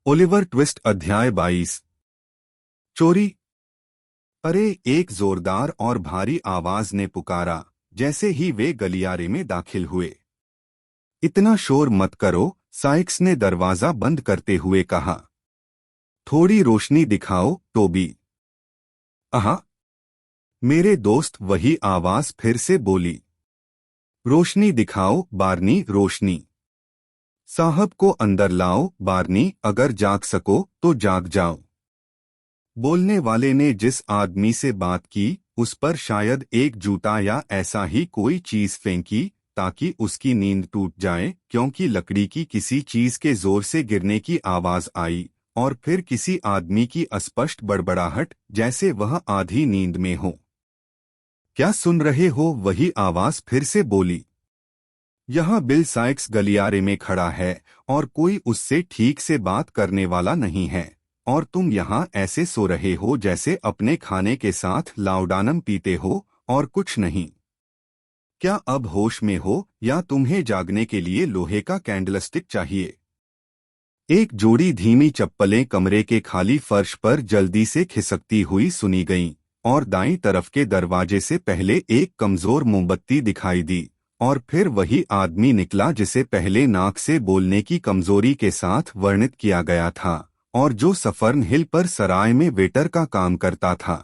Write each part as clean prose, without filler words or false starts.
Oliver twist अध्याय 22। चोरी। अरे, एक जोरदार और भारी आवाज ने पुकारा जैसे ही वे गलियारे में दाखिल हुए। इतना शोर मत करो, साइक्स ने दरवाजा बंद करते हुए कहा। थोड़ी रोशनी दिखाओ, टोबी। आहा। मेरे दोस्त, वही आवाज फिर से बोली। रोशनी दिखाओ, बार्नी, रोशनी। साहब को अंदर लाओ, बार्नी, अगर जाग सको तो जाग जाओ। बोलने वाले ने जिस आदमी से बात की उस पर शायद एक जूता या ऐसा ही कोई चीज फेंकी ताकि उसकी नींद टूट जाए, क्योंकि लकड़ी की किसी चीज के जोर से गिरने की आवाज आई और फिर किसी आदमी की अस्पष्ट बड़बड़ाहट, जैसे वह आधी नींद में हो। क्या सुन रहे हो? वही आवाज फिर से बोली। यहाँ बिल साइक्स गलियारे में खड़ा है और कोई उससे ठीक से बात करने वाला नहीं है, और तुम यहाँ ऐसे सो रहे हो जैसे अपने खाने के साथ लाउडानम पीते हो और कुछ नहीं। क्या अब होश में हो या तुम्हें जागने के लिए लोहे का कैंडलस्टिक चाहिए? एक जोड़ी धीमी चप्पलें कमरे के खाली फर्श पर जल्दी से खिसकती हुई सुनी गईं, और दाईं तरफ के दरवाजे से पहले एक कमजोर मोमबत्ती दिखाई दी, और फिर वही आदमी निकला जिसे पहले नाक से बोलने की कमजोरी के साथ वर्णित किया गया था और जो सफर्न हिल पर सराय में वेटर का काम करता था।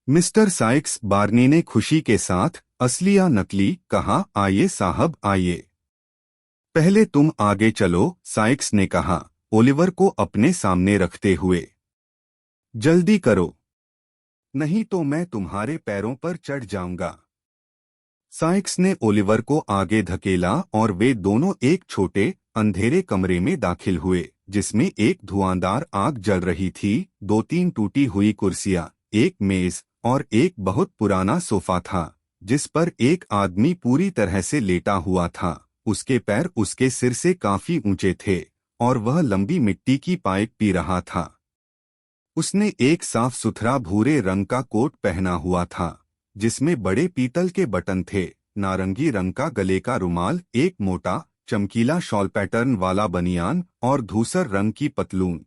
मिस्टर साइक्स, बार्नी ने खुशी के साथ, असली या नकली, कहा। आइए साहब, आइए। पहले तुम आगे चलो, साइक्स ने कहा, ओलिवर को अपने सामने रखते हुए। जल्दी करो, नहीं तो मैं तुम्हारे पैरों पर चढ़ जाऊंगा। साइक्स ने ओलिवर को आगे धकेला और वे दोनों एक छोटे अंधेरे कमरे में दाखिल हुए जिसमें एक धुआंधार आग जल रही थी, दो तीन टूटी हुई कुर्सियां, एक मेज और एक बहुत पुराना सोफा था जिस पर एक आदमी पूरी तरह से लेटा हुआ था। उसके पैर उसके सिर से काफी ऊंचे थे और वह लंबी मिट्टी की पाइप पी रहा था। उसने एक साफ सुथरा भूरे रंग का कोट पहना हुआ था जिसमें बड़े पीतल के बटन थे, नारंगी रंग का गले का रुमाल, एक मोटा चमकीला शॉल पैटर्न वाला बनियान और धूसर रंग की पतलून।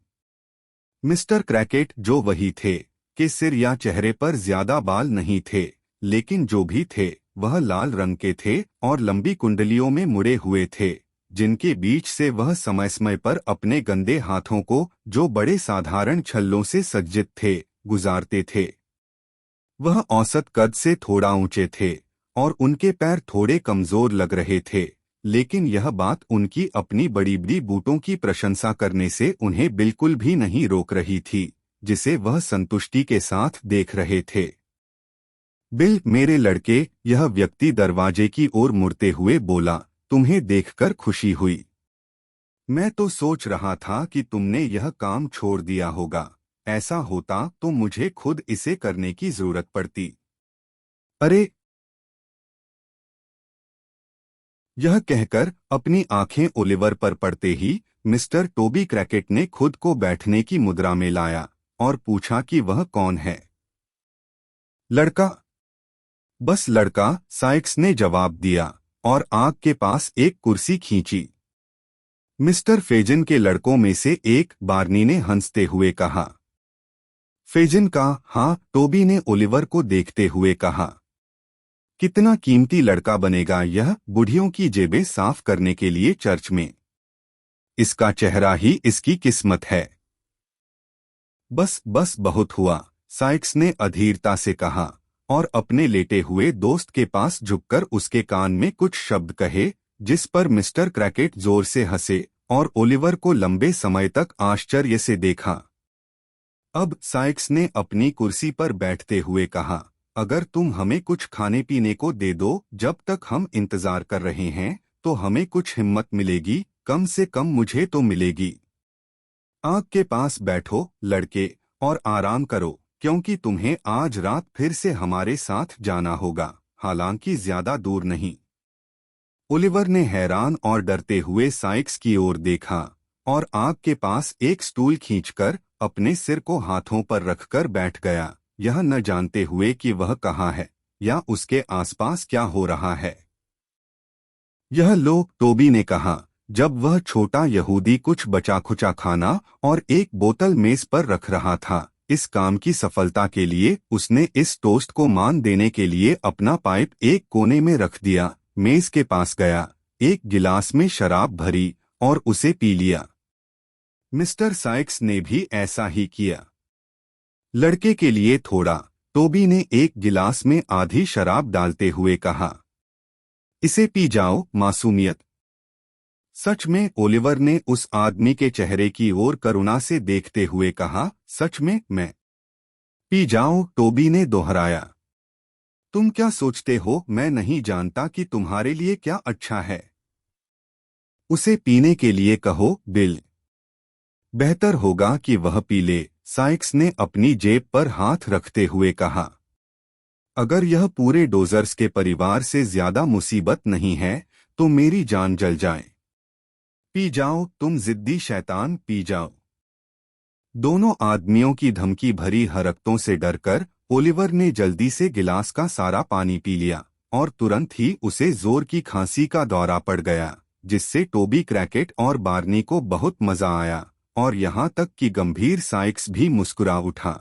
मिस्टर क्रैकेट, जो वही थे, के सिर या चेहरे पर ज्यादा बाल नहीं थे, लेकिन जो भी थे वह लाल रंग के थे और लंबी कुंडलियों में मुड़े हुए थे, जिनके बीच से वह समय समय पर अपने गंदे हाथों को, जो बड़े साधारण छल्लों से सज्जित थे, गुजारते थे। वह औसत कद से थोड़ा ऊंचे थे और उनके पैर थोड़े कमजोर लग रहे थे, लेकिन यह बात उनकी अपनी बड़ी बड़ी बूटों की प्रशंसा करने से उन्हें बिल्कुल भी नहीं रोक रही थी, जिसे वह संतुष्टि के साथ देख रहे थे। बिल, मेरे लड़के, यह व्यक्ति दरवाजे की ओर मुड़ते हुए बोला, तुम्हें देखकर खुशी हुई। मैं तो सोच रहा था कि तुमने यह काम छोड़ दिया होगा। ऐसा होता तो मुझे खुद इसे करने की जरूरत पड़ती। अरे! यह कहकर अपनी आंखें ओलिवर पर पड़ते ही मिस्टर टोबी क्रैकेट ने खुद को बैठने की मुद्रा में लाया और पूछा कि वह कौन है। लड़का। बस लड़का, साइक्स ने जवाब दिया और आग के पास एक कुर्सी खींची। मिस्टर फेजन के लड़कों में से एक, बार्नी ने हंसते हुए कहा। फेजन का? हाँ, टोबी ने ओलिवर को देखते हुए कहा। कितना कीमती लड़का बनेगा यह, बुढ़ियों की जेबें साफ करने के लिए चर्च में। इसका चेहरा ही इसकी किस्मत है। बस बस, बहुत हुआ, साइक्स ने अधीरता से कहा और अपने लेटे हुए दोस्त के पास झुककर उसके कान में कुछ शब्द कहे, जिस पर मिस्टर क्रैकेट जोर से हंसे और ओलिवर को लंबे समय तक आश्चर्य से देखा। अब साइक्स ने अपनी कुर्सी पर बैठते हुए कहा, अगर तुम हमें कुछ खाने पीने को दे दो जब तक हम इंतजार कर रहे हैं, तो हमें कुछ हिम्मत मिलेगी, कम से कम मुझे तो मिलेगी। आग के पास बैठो, लड़के, और आराम करो, क्योंकि तुम्हें आज रात फिर से हमारे साथ जाना होगा, हालांकि ज्यादा दूर नहीं। ओलिवर ने हैरान और डरते हुए साइक्स की ओर देखा और आग के पास एक स्टूल खींचकर अपने सिर को हाथों पर रखकर बैठ गया, यह न जानते हुए कि वह कहाँ है या उसके आसपास क्या हो रहा है। यह लो, टोबी ने कहा, जब वह छोटा यहूदी कुछ बचा-खुचा खाना और एक बोतल मेज पर रख रहा था। इस काम की सफलता के लिए उसने इस टोस्ट को मान देने के लिए अपना पाइप एक कोने में रख दिया, मेज के पास गया, एक गिलास में शराब भरी और उसे पी लिया। मिस्टर साइक्स ने भी ऐसा ही किया। लड़के के लिए थोड़ा, टोबी ने एक गिलास में आधी शराब डालते हुए कहा। इसे पी जाओ, मासूमियत। सच में, ओलिवर ने उस आदमी के चेहरे की ओर करुणा से देखते हुए कहा। सच में, मैं। पी जाओ, टोबी ने दोहराया। तुम क्या सोचते हो मैं नहीं जानता कि तुम्हारे लिए क्या अच्छा है? उसे पीने के लिए कहो, बिल। बेहतर होगा कि वह पी ले, साइक्स ने अपनी जेब पर हाथ रखते हुए कहा। अगर यह पूरे डोजर्स के परिवार से ज्यादा मुसीबत नहीं है तो मेरी जान जल जाए। पी जाओ, तुम जिद्दी शैतान, पी जाओ। दोनों आदमियों की धमकी भरी हरकतों से डरकर ओलिवर ने जल्दी से गिलास का सारा पानी पी लिया और तुरंत ही उसे जोर की खांसी का दौरा पड़ गया, जिससे टोबी क्रैकेट और बार्नी को बहुत मजा आया और यहाँ तक कि गंभीर साइक्स भी मुस्कुरा उठा।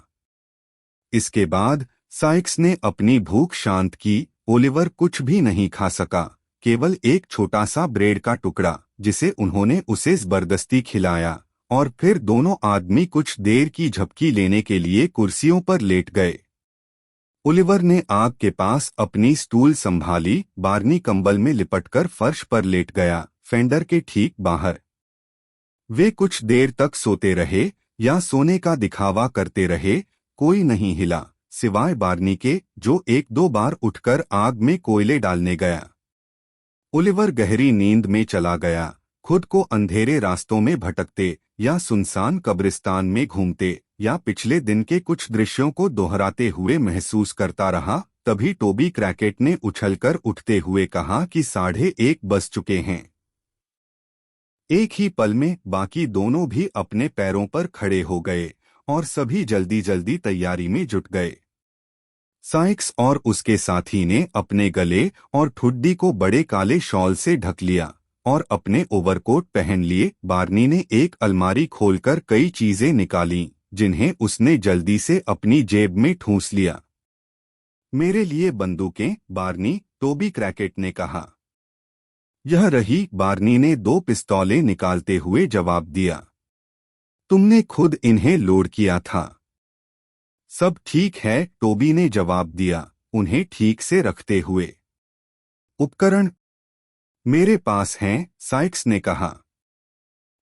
इसके बाद साइक्स ने अपनी भूख शांत की। ओलिवर कुछ भी नहीं खा सका, केवल एक छोटा सा ब्रेड का टुकड़ा, जिसे उन्होंने उसे जबरदस्ती खिलाया, और फिर दोनों आदमी कुछ देर की झपकी लेने के लिए कुर्सियों पर लेट गए। ओलिवर ने आग के पास अपनी स्टूल संभाली, बार्नी कंबल में लिपटकर फर्श पर लेट गया, फेंडर के ठीक बाहर। वे कुछ देर तक सोते रहे या सोने का दिखावा करते रहे। कोई नहीं हिला सिवाय बार्नी के, जो एक दो बार उठकर आग में कोयले डालने गया। ओलिवर गहरी नींद में चला गया, खुद को अंधेरे रास्तों में भटकते या सुनसान कब्रिस्तान में घूमते या पिछले दिन के कुछ दृश्यों को दोहराते हुए महसूस करता रहा। तभी टोबी क्रैकेट ने उछलकर उठते हुए कहा कि 1:30 बज चुके हैं। एक ही पल में बाकी दोनों भी अपने पैरों पर खड़े हो गए और सभी जल्दी जल्दी तैयारी में जुट गए। साइक्स और उसके साथी ने अपने गले और ठुड्डी को बड़े काले शॉल से ढक लिया और अपने ओवरकोट पहन लिए। बार्नी ने एक अलमारी खोलकर कई चीजें निकालीं, जिन्हें उसने जल्दी से अपनी जेब में ठूंस लिया। मेरे लिए बंदूकें, बार्नी, टोबी क्रैकेट ने कहा। यह रही, बार्नी ने 2 पिस्तौलें निकालते हुए जवाब दिया। तुमने खुद इन्हें लोड किया था। सब ठीक है, टोबी ने जवाब दिया, उन्हें ठीक से रखते हुए। उपकरण मेरे पास हैं, साइक्स ने कहा।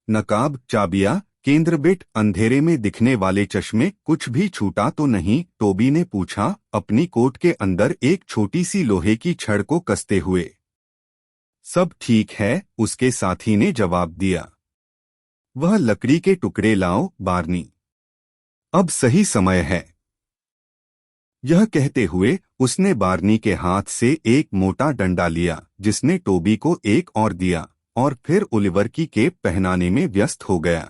नकाब, चाबियां, केंद्र बिट, अंधेरे में दिखने वाले चश्मे, कुछ भी छूटा तो नहीं? टोबी ने पूछा, अपनी कोट के अंदर एक छोटी सी लोहे की छड़ को कसते हुए। सब ठीक है, उसके साथी ने जवाब दिया। वह लकड़ी के टुकड़े लाओ, बार्नी। अब सही समय है। यह कहते हुए उसने बार्नी के हाथ से एक मोटा डंडा लिया, जिसने टोबी को एक और दिया, और फिर ओलिवर की केप पहनाने में व्यस्त हो गया।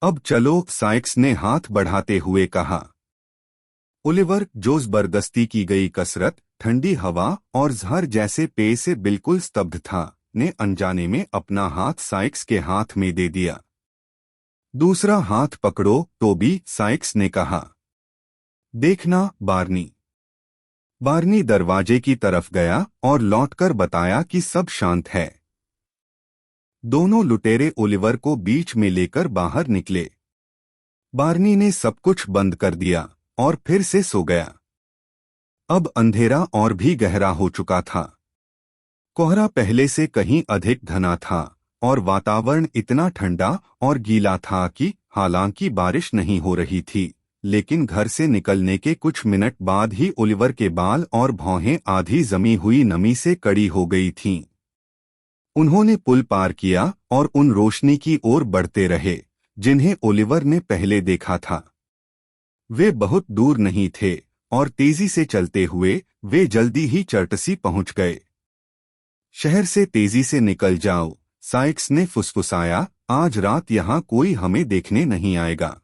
अब चलो, साइक्स ने हाथ बढ़ाते हुए कहा। ओलिवर, जो जबरदस्ती की गई कसरत, ठंडी हवा और जहर जैसे पेय से बिल्कुल स्तब्ध था, ने अनजाने में अपना हाथ साइक्स के हाथ में दे दिया। दूसरा हाथ पकड़ो, टोबी, साइक्स ने कहा। देखना, बार्नी। बार्नी दरवाजे की तरफ गया और लौटकर बताया कि सब शांत है। दोनों लुटेरे ओलिवर को बीच में लेकर बाहर निकले। बार्नी ने सब कुछ बंद कर दिया और फिर से सो गया। अब अंधेरा और भी गहरा हो चुका था। कोहरा पहले से कहीं अधिक घना था और वातावरण इतना ठंडा और गीला था कि हालांकि बारिश नहीं हो रही थी, लेकिन घर से निकलने के कुछ मिनट बाद ही ओलिवर के बाल और भौहें आधी जमी हुई नमी से कड़ी हो गई थीं। उन्होंने पुल पार किया और उन रोशनी की ओर बढ़ते रहे जिन्हें ओलिवर ने पहले देखा था। वे बहुत दूर नहीं थे और तेजी से चलते हुए वे जल्दी ही चर्टसी पहुंच गए। शहर से तेजी से निकल जाओ, साइक्स ने फुसफुसाया, आज रात यहाँ कोई हमें देखने नहीं आएगा।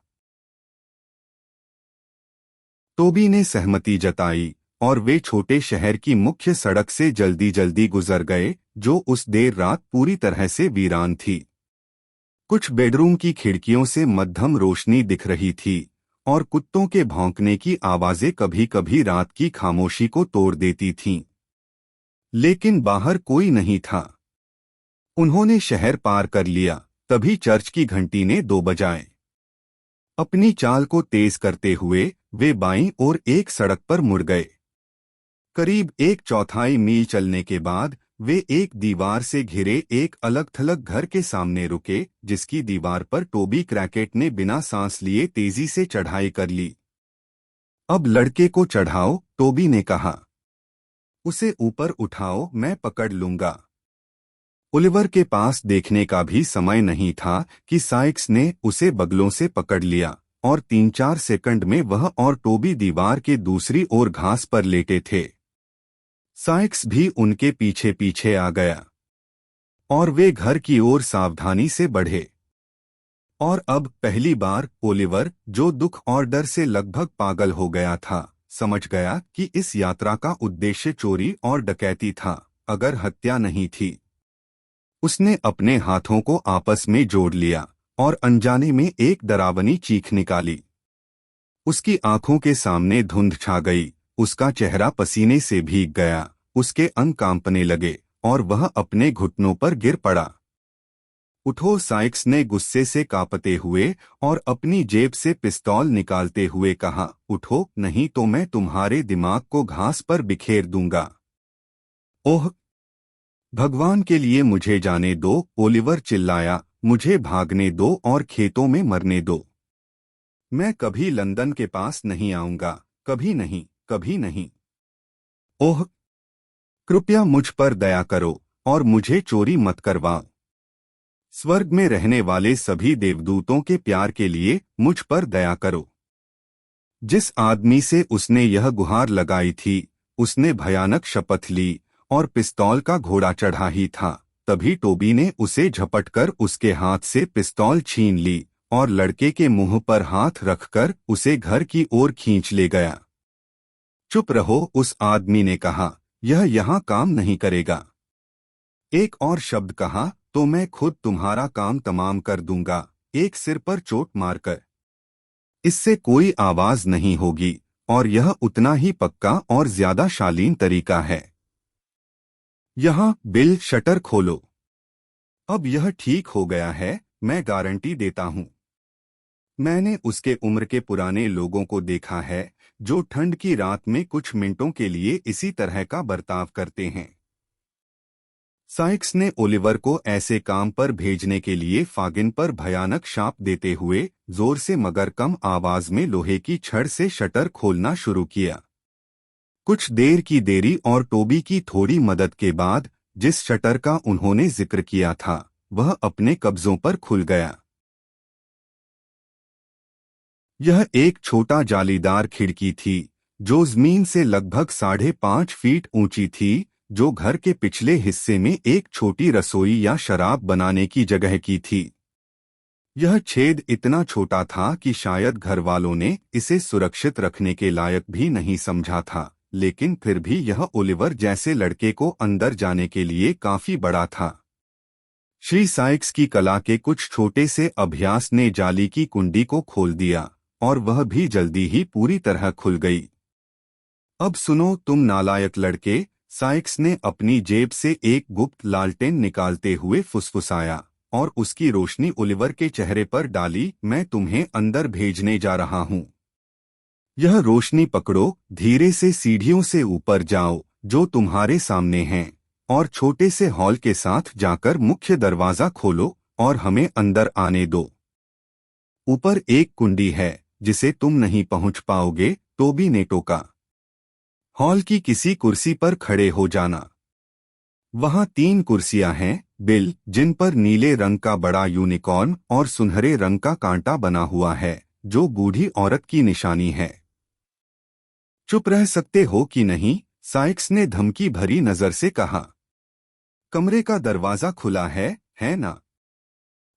टोबी ने सहमति जताई और वे छोटे शहर की मुख्य सड़क से जल्दी जल्दी गुजर गए, जो उस देर रात पूरी तरह से वीरान थी। कुछ बेडरूम की खिड़कियों से मध्यम रोशनी दिख रही थी और कुत्तों के भौंकने की आवाजें कभी कभी रात की खामोशी को तोड़ देती थीं। लेकिन बाहर कोई नहीं था। उन्होंने शहर पार कर लिया, तभी चर्च की घंटी ने 2 बजाए। अपनी चाल को तेज करते हुए वे बाईं ओर एक सड़क पर मुड़ गए। करीब 1/4 मील चलने के बाद वे एक दीवार से घिरे एक अलग थलग घर के सामने रुके, जिसकी दीवार पर टोबी क्रैकेट ने बिना सांस लिए तेजी से चढ़ाई कर ली। अब लड़के को चढ़ाओ, टोबी ने कहा। उसे ऊपर उठाओ, मैं पकड़ लूंगा। ओलिवर के पास देखने का भी समय नहीं था कि साइक्स ने उसे बगलों से पकड़ लिया और 3-4 सेकंड में वह और टोबी दीवार के दूसरी ओर घास पर लेटे थे। साइक्स भी उनके पीछे पीछे आ गया और वे घर की ओर सावधानी से बढ़े। और अब पहली बार ओलिवर, जो दुख और डर से लगभग पागल हो गया था, समझ गया कि इस यात्रा का उद्देश्य चोरी और डकैती था, अगर हत्या नहीं थी। उसने अपने हाथों को आपस में जोड़ लिया और अनजाने में एक डरावनी चीख निकाली। उसकी आंखों के सामने धुंध छा गई, उसका चेहरा पसीने से भीग गया, उसके अंग कांपने लगे और वह अपने घुटनों पर गिर पड़ा। उठो, साइक्स ने गुस्से से कांपते हुए और अपनी जेब से पिस्तौल निकालते हुए कहा। उठो, नहीं तो मैं तुम्हारे दिमाग को घास पर बिखेर दूंगा। ओह, भगवान के लिए मुझे जाने दो, ओलिवर चिल्लाया। मुझे भागने दो और खेतों में मरने दो। मैं कभी लंदन के पास नहीं आऊंगा, कभी नहीं, कभी नहीं। ओह, कृपया मुझ पर दया करो और मुझे चोरी मत करवाओ। स्वर्ग में रहने वाले सभी देवदूतों के प्यार के लिए मुझ पर दया करो। जिस आदमी से उसने यह गुहार लगाई थी, उसने भयानक शपथ ली और पिस्तौल का घोड़ा चढ़ा ही था, तभी टोबी ने उसे झपटकर उसके हाथ से पिस्तौल छीन ली और लड़के के मुंह पर हाथ रखकर उसे घर की ओर खींच ले गया। चुप रहो, उस आदमी ने कहा, यह यहाँ काम नहीं करेगा। एक और शब्द कहा तो मैं खुद तुम्हारा काम तमाम कर दूंगा, एक सिर पर चोट मारकर। इससे कोई आवाज नहीं होगी और यह उतना ही पक्का और ज्यादा शालीन तरीका है। यहाँ, बिल, शटर खोलो। अब यह ठीक हो गया है, मैं गारंटी देता हूँ। मैंने उसके उम्र के पुराने लोगों को देखा है जो ठंड की रात में कुछ मिनटों के लिए इसी तरह का बर्ताव करते हैं। साइक्स ने ओलिवर को ऐसे काम पर भेजने के लिए फागिन पर भयानक शाप देते हुए जोर से मगर कम आवाज में लोहे की छड़ से शटर खोलना शुरू किया। कुछ देर की देरी और टोबी की थोड़ी मदद के बाद जिस शटर का उन्होंने जिक्र किया था, वह अपने कब्जों पर खुल गया। यह एक छोटा जालीदार खिड़की थी जो जमीन से लगभग 5.5 फीट ऊंची थी, जो घर के पिछले हिस्से में एक छोटी रसोई या शराब बनाने की जगह की थी। यह छेद इतना छोटा था कि शायद घरवालों ने इसे सुरक्षित रखने के लायक भी नहीं समझा था, लेकिन फिर भी यह ओलिवर जैसे लड़के को अंदर जाने के लिए काफी बड़ा था। श्री साइक्स की कला के कुछ छोटे से अभ्यास ने जाली की कुंडी को खोल दिया और वह भी जल्दी ही पूरी तरह खुल गई। अब सुनो तुम नालायक लड़के, साइक्स ने अपनी जेब से एक गुप्त लालटेन निकालते हुए फुसफुसाया और उसकी रोशनी ओलिवर के चेहरे पर डाली। मैं तुम्हें अंदर भेजने जा रहा हूं। यह रोशनी पकड़ो, धीरे से सीढ़ियों से ऊपर जाओ जो तुम्हारे सामने हैं, और छोटे से हॉल के साथ जाकर मुख्य दरवाजा खोलो और हमें अंदर आने दो। ऊपर एक कुंडी है जिसे तुम नहीं पहुंच पाओगे, टोबी ने टोका। हॉल की किसी कुर्सी पर खड़े हो जाना। वहां 3 कुर्सियां हैं, बिल, जिन पर नीले रंग का बड़ा यूनिकॉर्न और सुनहरे रंग का कांटा बना हुआ है, जो बूढ़ी औरत की निशानी है। चुप रह सकते हो कि नहीं? साइक्स ने धमकी भरी नजर से कहा। कमरे का दरवाजा खुला है ना?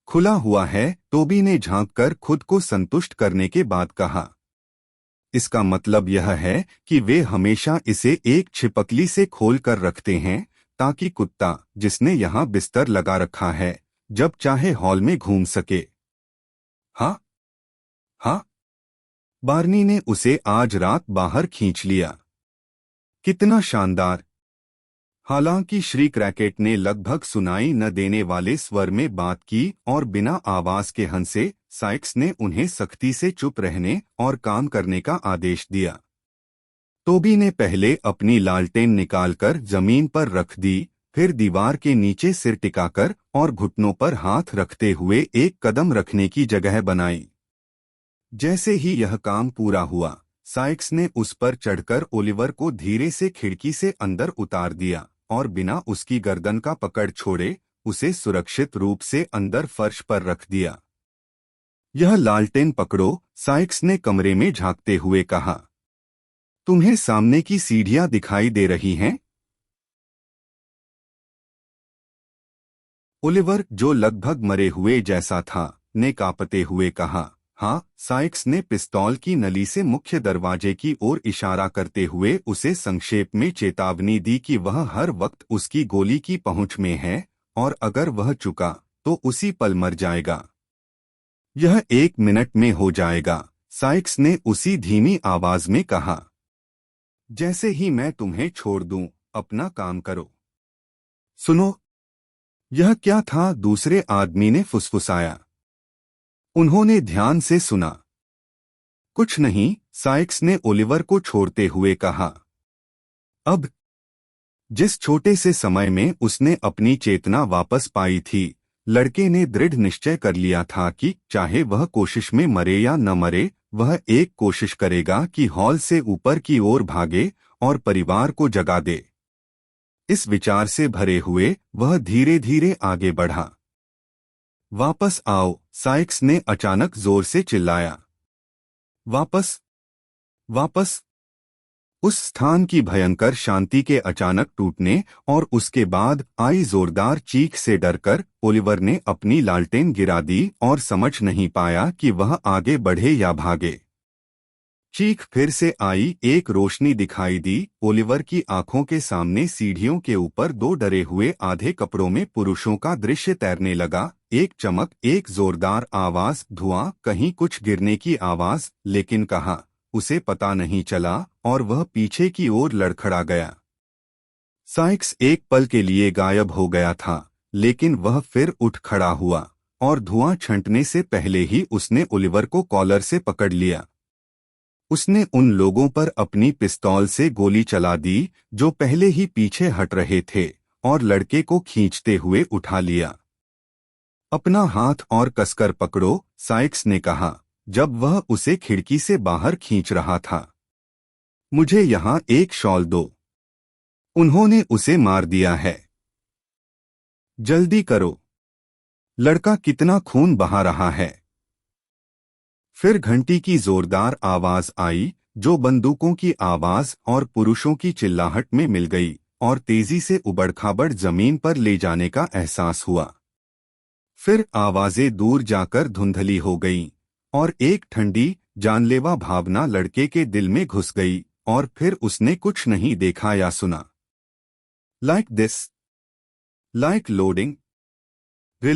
खुला हुआ है, टोबी ने झांककर खुद को संतुष्ट करने के बाद कहा। इसका मतलब यह है कि वे हमेशा इसे एक छिपकली से खोल कर रखते हैं ताकि कुत्ता, जिसने यहाँ बिस्तर लगा रखा है, जब चाहे हॉल में घूम सके। हाँ हाँ, बार्नी ने उसे आज रात बाहर खींच लिया। कितना शानदार! हालांकि श्री क्रैकेट ने लगभग सुनाई न देने वाले स्वर में बात की और बिना आवाज के हंसे, साइक्स ने उन्हें सख्ती से चुप रहने और काम करने का आदेश दिया। टोबी ने पहले अपनी लालटेन निकालकर जमीन पर रख दी, फिर दीवार के नीचे सिर टिकाकर और घुटनों पर हाथ रखते हुए एक कदम रखने की जगह बनाई। जैसे ही यह काम पूरा हुआ, साइक्स ने उस पर चढ़कर ओलिवर को धीरे से खिड़की से अंदर उतार दिया और बिना उसकी गर्दन का पकड़ छोड़े उसे सुरक्षित रूप से अंदर फर्श पर रख दिया। यह लालटेन पकड़ो, साइक्स ने कमरे में झांकते हुए कहा। तुम्हें सामने की सीढ़ियां दिखाई दे रही हैं? ओलिवर, जो लगभग मरे हुए जैसा था, ने कांपते हुए कहा। हाँ, साइक्स ने पिस्तौल की नली से मुख्य दरवाजे की ओर इशारा करते हुए उसे संक्षेप में चेतावनी दी कि वह हर वक्त उसकी गोली की पहुंच में है और अगर वह चुका तो उसी पल मर जाएगा। यह 1 मिनट में हो जाएगा, साइक्स ने उसी धीमी आवाज में कहा। जैसे ही मैं तुम्हें छोड़ दूं, अपना काम करो। सुनो, यह क्या था? दूसरे आदमी ने फुसफुसाया। उन्होंने ध्यान से सुना। कुछ नहीं, साइक्स ने ओलिवर को छोड़ते हुए कहा। अब जिस छोटे से समय में उसने अपनी चेतना वापस पाई थी, लड़के ने दृढ़ निश्चय कर लिया था कि चाहे वह कोशिश में मरे या न मरे, वह एक कोशिश करेगा कि हॉल से ऊपर की ओर भागे और परिवार को जगा दे। इस विचार से भरे हुए वह धीरे धीरे आगे बढ़ा। वापस आओ, साइक्स ने अचानक जोर से चिल्लाया। वापस, वापस! उस स्थान की भयंकर शांति के अचानक टूटने और उसके बाद आई जोरदार चीख से डरकर ओलिवर ने अपनी लालटेन गिरा दी और समझ नहीं पाया कि वह आगे बढ़े या भागे। चीख फिर से आई, एक रोशनी दिखाई दी। ओलिवर की आंखों के सामने सीढ़ियों के ऊपर 2 डरे हुए आधे कपड़ों में पुरुषों का दृश्य तैरने लगा। एक चमक, एक जोरदार आवाज, धुआं, कहीं कुछ गिरने की आवाज, लेकिन कहाँ उसे पता नहीं चला और वह पीछे की ओर लड़खड़ा गया। साइक्स एक पल के लिए गायब हो गया था, लेकिन वह फिर उठ खड़ा हुआ और धुआं छंटने से पहले ही उसने ओलिवर को कॉलर से पकड़ लिया। उसने उन लोगों पर अपनी पिस्तौल से गोली चला दी जो पहले ही पीछे हट रहे थे और लड़के को खींचते हुए उठा लिया। अपना हाथ और कसकर पकड़ो, साइक्स ने कहा जब वह उसे खिड़की से बाहर खींच रहा था। मुझे यहाँ एक शॉल दो। उन्होंने उसे मार दिया है। जल्दी करो। लड़का कितना खून बहा रहा है। फिर घंटी की जोरदार आवाज आई, जो बंदूकों की आवाज और पुरुषों की चिल्लाहट में मिल गई और तेजी से उबड़-खाबड़ जमीन पर ले जाने का एहसास हुआ। फिर आवाजें दूर जाकर धुंधली हो गईं और एक ठंडी, जानलेवा भावना लड़के के दिल में घुस गई और फिर उसने कुछ नहीं देखा या सुना। Like this, like loading,